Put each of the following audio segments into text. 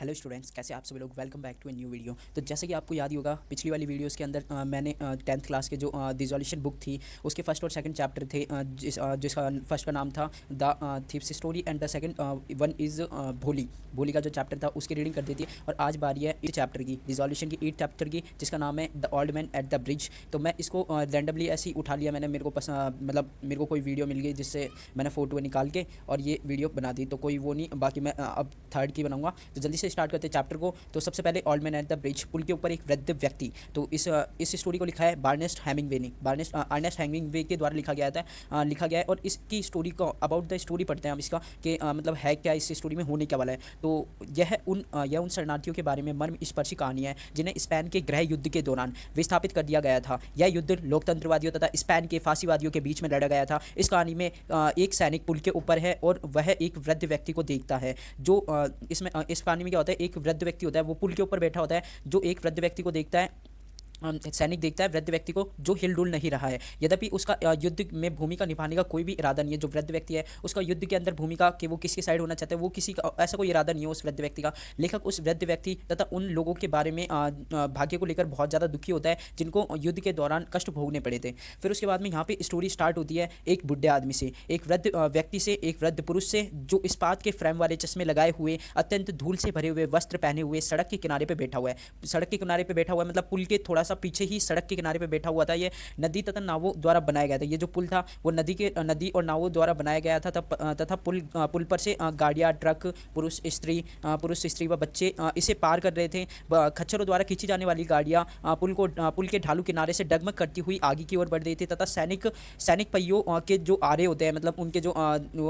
Hello students, कैसे आप सभी लोग। Welcome back to a new video. तो जैसे कि आपको याद ही होगा, पिछली वाली वीडियोस के अंदर मैंने 10th क्लास के जो रिजोल्यूशन बुक थी उसके फर्स्ट और सेकंड चैप्टर थे, जिसका फर्स्ट का नाम था the thieves story and the second one is भोली। भोली का जो चैप्टर था उसकी रीडिंग कर दी थी। और आज बारी है इस चैप्टर की, रिजोल्यूशन की 8th चैप्टर की, जिसका नाम है the old man at the bridge. तो मैं इसको रैंडमली ऐसे ही उठा लिया मैंने, मेरे को पसंद मतलब मेरे को कोई वीडियो मिल गई जिससे मैंने फ़ोटो निकाल के और ये वीडियो बना दी। तो कोई वो नहीं, बाकी मैं अब थर्ड की बनाऊंगा। तो जल्दी से स्टार्ट करते हैं चैप्टर को। तो सबसे पहले old man at the bridge, पुल के ऊपर एक वृद्ध व्यक्ति। तो इस स्टोरी को लिखा है बार्नेस्ट हैमिंगवे ने, अर्नेस्ट हैमिंगवे के द्वारा लिखा गया है। और इसकी स्टोरी को अबाउट द स्टोरी पढ़ते हैं हम इसका कि मतलब है क्या, इस स्टोरी में होने क्या वाला है। तो यह उन शरणार्थियों के बारे में मर्म स्पर्शी कहानी है जिन्हें स्पेन के गृह युद्ध के दौरान विस्थापित कर दिया गया था। यह युद्ध लोकतंत्रवादियों तथा स्पेन के फांसीवादियों के बीच में लड़ा गया था। इस कहानी में एक सैनिक पुल के ऊपर है और वह एक वृद्ध व्यक्ति को देखता है। जो इस कहानी में क्या होता है, एक वृद्ध व्यक्ति होता है, वो पुल के ऊपर बैठा होता है, जो एक वृद्ध व्यक्ति को देखता है। सैनिक देखता है वृद्ध व्यक्ति को जो हिलडुल नहीं रहा है। यद्यपि उसका युद्ध में भूमिका निभाने का कोई भी इरादा नहीं है। जो वृद्ध व्यक्ति है उसका युद्ध के अंदर भूमिका कि वो किसकी साइड होना चाहता है, वो किसी का ऐसा कोई इरादा नहीं है उस वृद्ध व्यक्ति का। लेखक उस वृद्ध व्यक्ति तथा उन लोगों के बारे में भाग्य को लेकर बहुत ज़्यादा दुखी होता है जिनको युद्ध के दौरान कष्ट भोगने पड़े थे। फिर उसके बाद में यहाँ पे स्टोरी स्टार्ट होती है एक बुढ़े आदमी से, एक वृद्ध व्यक्ति से, एक वृद्ध पुरुष से, जो इस्पात के फ्रेम वाले चश्मे लगाए हुए, अत्यंत धूल से भरे हुए वस्त्र पहने हुए सड़क के किनारे पर बैठा हुआ है। सड़क के किनारे पर बैठा हुआ है मतलब पुल के थोड़ा सा पीछे ही सड़क के किनारे पे बैठा हुआ था। ये नदी तथा नावों द्वारा बनाया गया था। ये जो पुल था वो नदी और नावों द्वारा बनाया गया था तथा पुल पर से गाड़ियाँ, ट्रक, पुरुष स्त्री व बच्चे इसे पार कर रहे थे। खच्चरों द्वारा खींची जाने वाली गाड़ियाँ पुल के ढालू किनारे से डगमग करती हुई आगे की ओर बढ़ रही थी तथा सैनिक पहियों के जो आरे होते हैं, मतलब उनके जो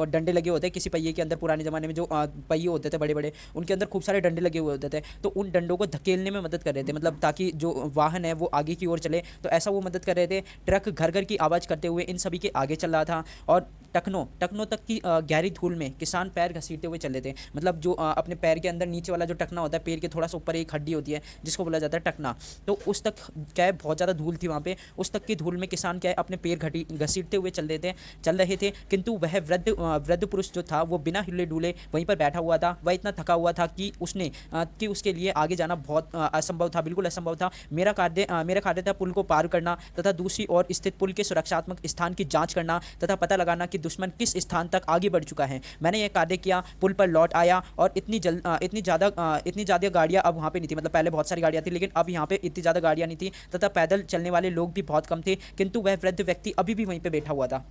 डंडे लगे होते हैं किसी पहिए के अंदर, पुराने ज़माने में जो पहिए होते थे बड़े बड़े, उनके अंदर खूब सारे डंडे लगे हुए होते थे। तो उन डंडों को धकेलने में मदद कर रहे थे, मतलब ताकि जो वाहन है वो आगे की ओर चले। तो ऐसा वो मदद कर रहे थे। ट्रक घर घर की आवाज़ करते हुए इन सभी के आगे चल रहा था। और टकनों तक की गहरी धूल में किसान पैर घसीटते हुए चले थे। मतलब जो अपने पैर के अंदर नीचे वाला जो टकना होता है, पैर के थोड़ा सा ऊपर एक हड्डी होती है जिसको बोला जाता है टकना, तो उस तक क्या है बहुत ज़्यादा धूल थी वहाँ पे। उस तक की धूल में किसान क्या है अपने पैर घसीटते हुए चल रहे थे। किंतु वह वृद्ध पुरुष जो था वो बिना हिले डुले वहीं पर बैठा हुआ था। वह इतना थका हुआ था कि उसके लिए आगे जाना बहुत असंभव था, बिल्कुल असंभव था। मेरा कार्य था पुल को पार करना तथा दूसरी ओर स्थित पुल के सुरक्षात्मक स्थान की जांच करना तथा पता लगाना कि दुश्मन किस स्थान तक आगे बढ़ चुका है। मैंने यह कार्य किया, पुल पर लौट आया और इतनी ज़्यादा गाड़ियाँ अब वहाँ पे नहीं थी। मतलब पहले बहुत सारी गाड़ियाँ थी लेकिन अब यहाँ पे इतनी ज़्यादा गाड़ियाँ नहीं थी तथा पैदल चलने वाले लोग भी बहुत कम थे। किंतु वह वृद्ध व्यक्ति अभी भी वहीं पर बैठा हुआ था।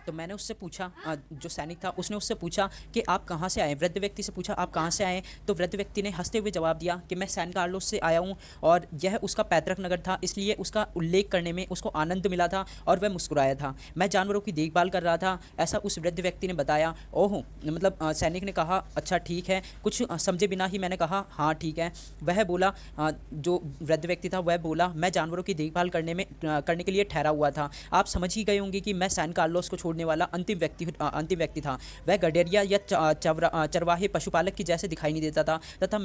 तो मैंने उससे पूछा, जो सैनिक था उसने उससे पूछा कि आप कहाँ से आए। वृद्ध व्यक्ति से पूछा आप कहाँ से आए। तो वृद्ध व्यक्ति ने हंसते हुए जवाब दिया कि मैं सैन कार्लोस से आया हूँ और यह उसका पैतृक नगर था, इसलिए उसका उल्लेख करने में उसको आनंद मिला था और वह मुस्कुराया था। मैं जानवरों की देखभाल कर रहा था, ऐसा उस वृद्ध व्यक्ति ने बताया। ओह, मतलब सैनिक ने कहा अच्छा ठीक है। कुछ समझे बिना ही मैंने कहा हाँ ठीक है। वह बोला, जो वृद्ध व्यक्ति था वह बोला मैं जानवरों की देखभाल करने के लिए ठहरा हुआ था। आप समझ ही गए होंगे कि मैं सैन कार्लोस को छोड़ने वाला अंतिम व्यक्ति था। वह गडेरिया या चरवाहे पशुपालक की जैसे दिखाई नहीं देता था तथा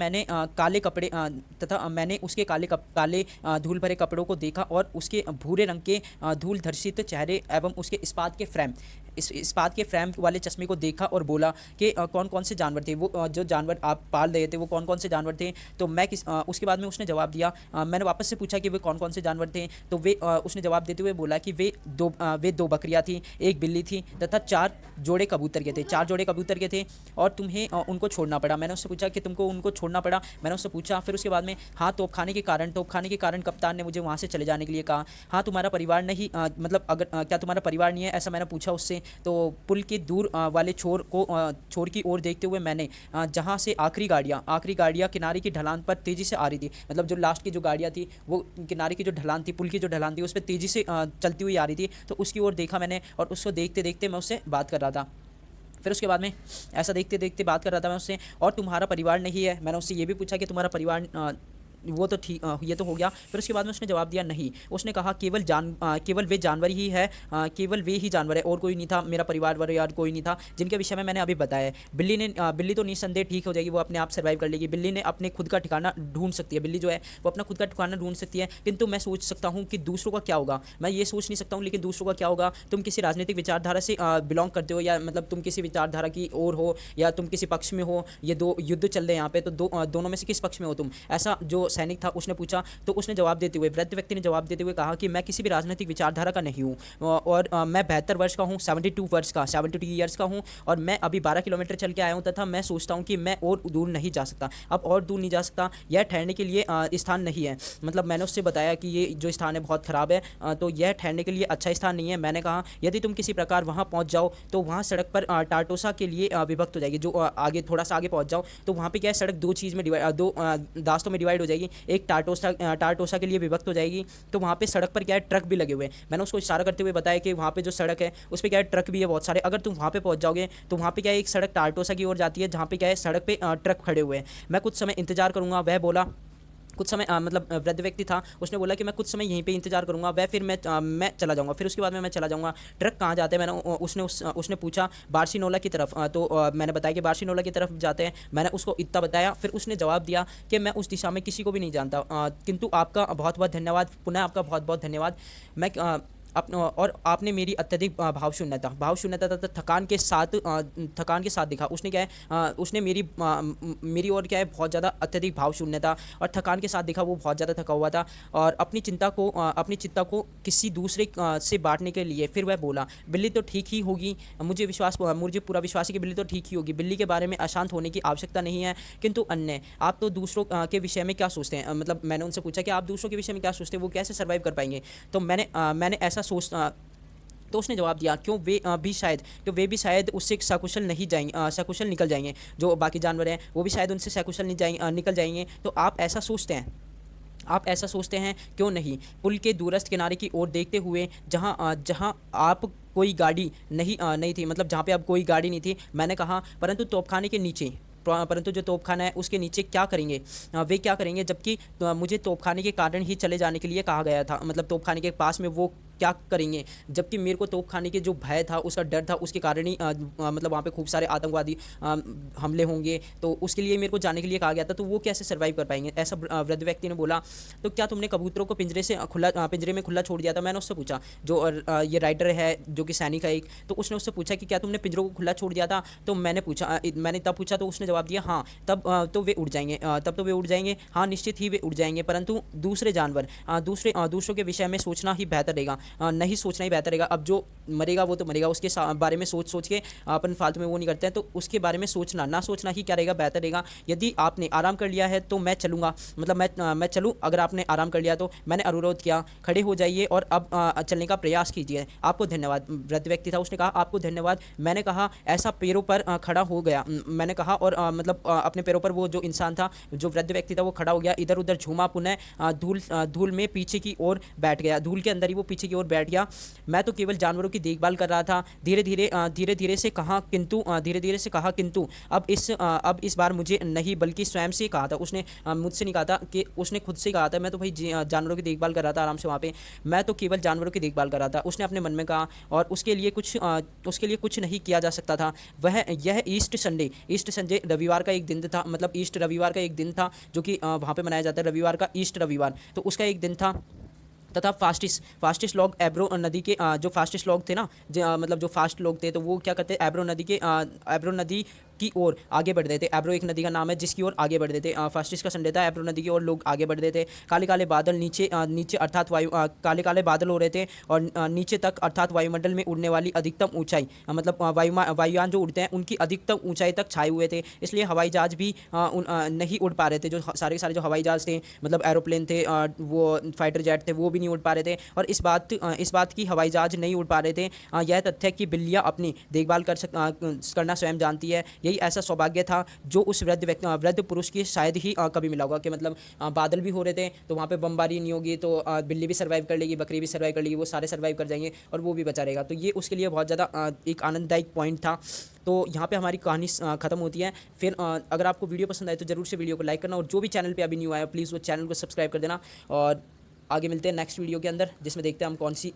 मैंने उसके काले धूल भरे कपड़ों को देखा और उसके भूरे रंग के धूल धर्षित चेहरे एवं उसके इस्पात के फ्रेम वाले चश्मे को देखा और बोला कि कौन कौन से जानवर थे वो, जो जानवर आप पाल रहे थे वो कौन कौन से जानवर थे। तो उसके बाद में उसने जवाब दिया, मैंने वापस से पूछा कि वे कौन कौन से जानवर थे। तो उसने जवाब देते हुए बोला कि वे दो बकरियां थी, एक बिल्ली थी तथा 4 जोड़े कबूतर के थे और तुम्हें उनको छोड़ना पड़ा। मैंने उससे पूछा कि तुमको उनको छोड़ना पड़ा, मैंने उससे पूछा। फिर उसके बाद में हाँ, तोपखाने के कारण कप्तान ने मुझे वहाँ से चले जाने के लिए कहा। हाँ, तुम्हारा परिवार नहीं, मतलब अगर क्या तुम्हारा परिवार नहीं है, ऐसा मैंने पूछा उससे। तो पुल के दूर वाले छोर की ओर देखते हुए मैंने जहाँ से आखिरी गाड़ियाँ किनारे की ढलान पर तेज़ी से आ रही थी, मतलब जो लास्ट की जो गाड़ियाँ थी वो किनारे की जो ढलान थी, पुल की जो ढलान थी उस पर तेज़ी से चलती हुई आ रही थी। तो उसकी ओर देखा मैंने और उसको देखते देखते मैं उससे बात कर रहा था। फिर उसके बाद में ऐसा देखते देखते बात कर रहा था मैं उससे, और तुम्हारा परिवार नहीं है। मैंने उससे ये भी पूछा कि तुम्हारा परिवार वो तो ठीक, ये तो हो गया। फिर उसके बाद में उसने जवाब दिया नहीं। उसने कहा केवल वे जानवर ही है, केवल वे ही जानवर है और कोई नहीं था, मेरा परिवार वर यार कोई नहीं था जिनके विषय में मैंने अभी बताया है। बिल्ली तो निस्संदेह ठीक हो जाएगी, वो अपने आप सर्वाइव कर लेगी। बिल्ली ने अपने खुद का ठिकाना ढूंढ सकती है, बिल्ली जो है वो अपना खुद का ठिकाना ढूंढ सकती है। किंतु मैं सोच सकता हूँ कि दूसरों का क्या होगा, मैं ये सोच नहीं सकता हूँ, लेकिन दूसरों का क्या होगा। तुम किसी राजनीतिक विचारधारा से बिलोंग करते हो, या मतलब तुम किसी विचारधारा की ओर हो, या तुम किसी पक्ष में हो। ये दो युद्ध चल रहे हैं यहाँ पे, तो दोनों में से किस पक्ष में हो तुम, ऐसा जो सैनिक था उसने पूछा। तो उसने जवाब देते हुए, वृद्ध व्यक्ति ने जवाब देते हुए कहा कि मैं किसी भी राजनीतिक विचारधारा का नहीं हूँ, और मैं 72 वर्ष का हूँ, 72 ईयर्स का हूँ, और मैं अभी 12 किलोमीटर चल के आया हूँ, तथा मैं सोचता हूँ कि मैं और दूर नहीं जा सकता, अब और दूर नहीं जा सकता। यह ठहरने के लिए स्थान नहीं है। मतलब मैंने उससे बताया कि ये जो स्थान है बहुत ख़राब है, तो यह ठहरने के लिए अच्छा स्थान नहीं है। मैंने कहा यदि तुम किसी प्रकार वहाँ पहुँच जाओ तो वहाँ सड़क पर टाटोसा के लिए विभक्त हो जाएगी। जो आगे थोड़ा सा आगे पहुँच जाओ तो वहाँ पे क्या है, सड़क दो चीज़ में दो दास्तों में डिवाइड हो जाएगी। एक टाटोसा के लिए विभक्त हो जाएगी, तो वहाँ पे सड़क पर क्या है, ट्रक भी लगे हुए हैं। मैंने उसको इशारा करते हुए बताया कि वहाँ पे जो सड़क है उस पर क्या है, ट्रक भी है बहुत सारे। अगर तुम वहाँ पे पहुँच जाओगे तो वहाँ पे क्या है, एक सड़क टाटोसा की ओर जाती है, जहाँ पे क्या है, सड़क पे ट्रक खड़े हुए हैं। मैं कुछ समय इंतजार करूँगा, वह बोला। कुछ समय मतलब वृद्ध व्यक्ति था, उसने बोला कि मैं कुछ समय यहीं पे इंतजार करूंगा, वह फिर मैं चला जाऊंगा, फिर उसके बाद में मैं चला जाऊंगा। ट्रक कहाँ जाते हैं, मैंने उसने पूछा बार्सिलोना की तरफ। तो मैंने बताया कि बार्सिलोना की तरफ जाते हैं, मैंने उसको इतना बताया। फिर उसने जवाब दिया कि मैं उस दिशा में किसी को भी नहीं जानता, किंतु आपका बहुत बहुत धन्यवाद, पुनः आपका बहुत बहुत धन्यवाद। मैं और आपने मेरी अत्यधिक भाव शून्यता तथा थकान के साथ दिखा। उसने क्या है, उसने मेरी ओर क्या है, बहुत ज़्यादा अत्यधिक भाव शून्यता और थकान के साथ दिखा। वो बहुत ज़्यादा थका हुआ था और अपनी चिंता को किसी दूसरे से बांटने के लिए फिर वह बोला, बिल्ली तो ठीक ही होगी, मुझे पूरा विश्वास है कि बिल्ली तो ठीक ही होगी, बिल्ली के बारे में अशांत होने की आवश्यकता नहीं है। किंतु अन्य, आप तो दूसरों के विषय में क्या सोचते हैं, मतलब मैंने उनसे पूछा कि आप दूसरों के विषय में क्या सोचते हैं, वो कैसे सर्वाइव कर पाएंगे। तो मैंने ऐसा तो उसने जवाब दिया, क्यों वे भी शायद उससे सकुशल निकल जाएंगे। जो बाकी जानवर हैं वो भी शायद उनसे सकुशल निकल जाएंगे। तो आप ऐसा सोचते हैं, क्यों नहीं। पुल के दूरस्थ किनारे की ओर देखते हुए, जहां आप कोई गाड़ी नहीं थी, मतलब जहाँ पे अब कोई गाड़ी नहीं थी। मैंने कहा परंतु जो तोपखाना है उसके नीचे क्या करेंगे, वे क्या करेंगे, जबकि मुझे तोपखाने के कारण ही चले जाने के लिए कहा गया था। मतलब तोपखाने के पास में वो क्या करेंगे, जबकि मेरे को तोपखाने के जो भय था, उसका डर था, उसके कारण ही मतलब वहाँ पे खूब सारे आतंकवादी हमले होंगे, तो उसके लिए मेरे को जाने के लिए कहा गया था। तो वो कैसे सर्वाइव कर पाएंगे, ऐसा वृद्ध व्यक्ति ने बोला। तो क्या तुमने कबूतरों को पिंजरे में खुला छोड़ दिया था, मैंने उससे पूछा। जो ये राइडर है, जो कि सैनिक है एक, तो उसने उससे पूछा कि क्या तुमने पिंजरों को खुला छोड़ दिया था। तो मैंने तब पूछा, तो उसने जवाब दिया हाँ, तब तो वे उड़ जाएंगे, हाँ निश्चित ही वे उड़ जाएंगे, परंतु दूसरे जानवर दूसरों के विषय में सोचना ही बेहतर रहेगा, नहीं सोचना ही बेहतर रहेगा। अब जो मरेगा वो तो मरेगा, उसके बारे में सोच के अपन फालतू में वो नहीं करते हैं, तो उसके बारे में ना सोचना ही क्या रहेगा, बेहतर रहेगा। यदि आपने आराम कर लिया है तो मैं चलूँगा, मतलब मैं चलूँ। अगर आपने आराम कर लिया तो मैंने अनुरोध किया, खड़े हो जाइए और अब चलने का प्रयास कीजिए। आपको धन्यवाद। वृद्ध व्यक्ति था, उसने कहा आपको धन्यवाद। मैंने कहा ऐसा पैरों पर खड़ा हो गया, मैंने कहा, और मतलब अपने पैरों पर वो जो इंसान था, जो वृद्ध व्यक्ति था, वो खड़ा हो गया, इधर उधर झूमा, पुनः धूल में पीछे की ओर बैठ गया, धूल के अंदर ही वो पीछे की ओर बैठ गया। मैं तो केवल जानवरों की देखभाल कर रहा था। धीरे धीरे से कहा किंतु अब इस बार मुझे नहीं, बल्कि स्वयं से कहा था उसने, मुझसे नहीं कहा था, कि उसने खुद से कहा था। मैं तो भाई जानवरों की देखभाल कर रहा था आराम से वहाँ पे, मैं तो केवल जानवरों की देखभाल कर रहा था, उसने अपने मन में कहा। और उसके लिए कुछ नहीं किया जा सकता था। यह ईस्ट संडे रविवार का एक दिन था, मतलब ईस्ट रविवार का एक दिन था, जो कि वहाँ पे मनाया जाता है, रविवार का ईस्ट रविवार, तो उसका एक दिन था। तथा फास्टिस्ट लोग एब्रो नदी के जो फास्टिस्ट लोग थे ना, मतलब जो फास्ट लोग थे, तो वो क्या करते, एब्रो नदी की ओर आगे बढ़ रहे थे। एब्रो एक नदी का नाम है जिसकी ओर आगे बढ़ रहे थे। फास्टिस्ट का संडे था, एब्रो नदी की ओर लोग आगे बढ़ रहे थे। काले काले बादल नीचे अर्थात काले काले बादल हो रहे थे, और नीचे तक अर्थात वायुमंडल में उड़ने वाली अधिकतम ऊंचाई, मतलब वायुयान जो उड़ते हैं उनकी अधिकतम ऊंचाई तक छाए हुए थे। इसलिए हवाई जहाज भी नहीं उड़ पा रहे थे। जो सारे के सारे जो हवाई जहाज थे, मतलब एरोप्लेन थे, वो फाइटर जेट थे, वो भी नहीं उड़ पा रहे थे। और इस बात की हवाई जहाज नहीं उड़ पा रहे थे, यह तथ्य कि बिल्लियाँ अपनी देखभाल करना स्वयं जानती है, यही ऐसा सौभाग्य था जो उस वृद्ध पुरुष की शायद ही कभी मिला होगा कि मतलब बादल भी हो रहे थे तो वहाँ पे बमबारी नहीं होगी, तो बिल्ली भी सर्वाइव कर लेगी, बकरी भी सर्वाइव कर लेगी, वो सारे सर्वाइव कर जाएंगे और वो भी बचा रहेगा। तो ये उसके लिए बहुत ज़्यादा एक आनंददायक पॉइंट था। तो यहाँ पे हमारी कहानी ख़त्म होती है। फिर अगर आपको वीडियो पसंद आए तो ज़रूर से वीडियो को लाइक करना, और जो भी चैनल पे अभी न्यू आया प्लीज़ वो चैनल को सब्सक्राइब कर देना। और आगे मिलते हैं नेक्स्ट वीडियो के अंदर, जिसमें देखते हैं हम कौन सी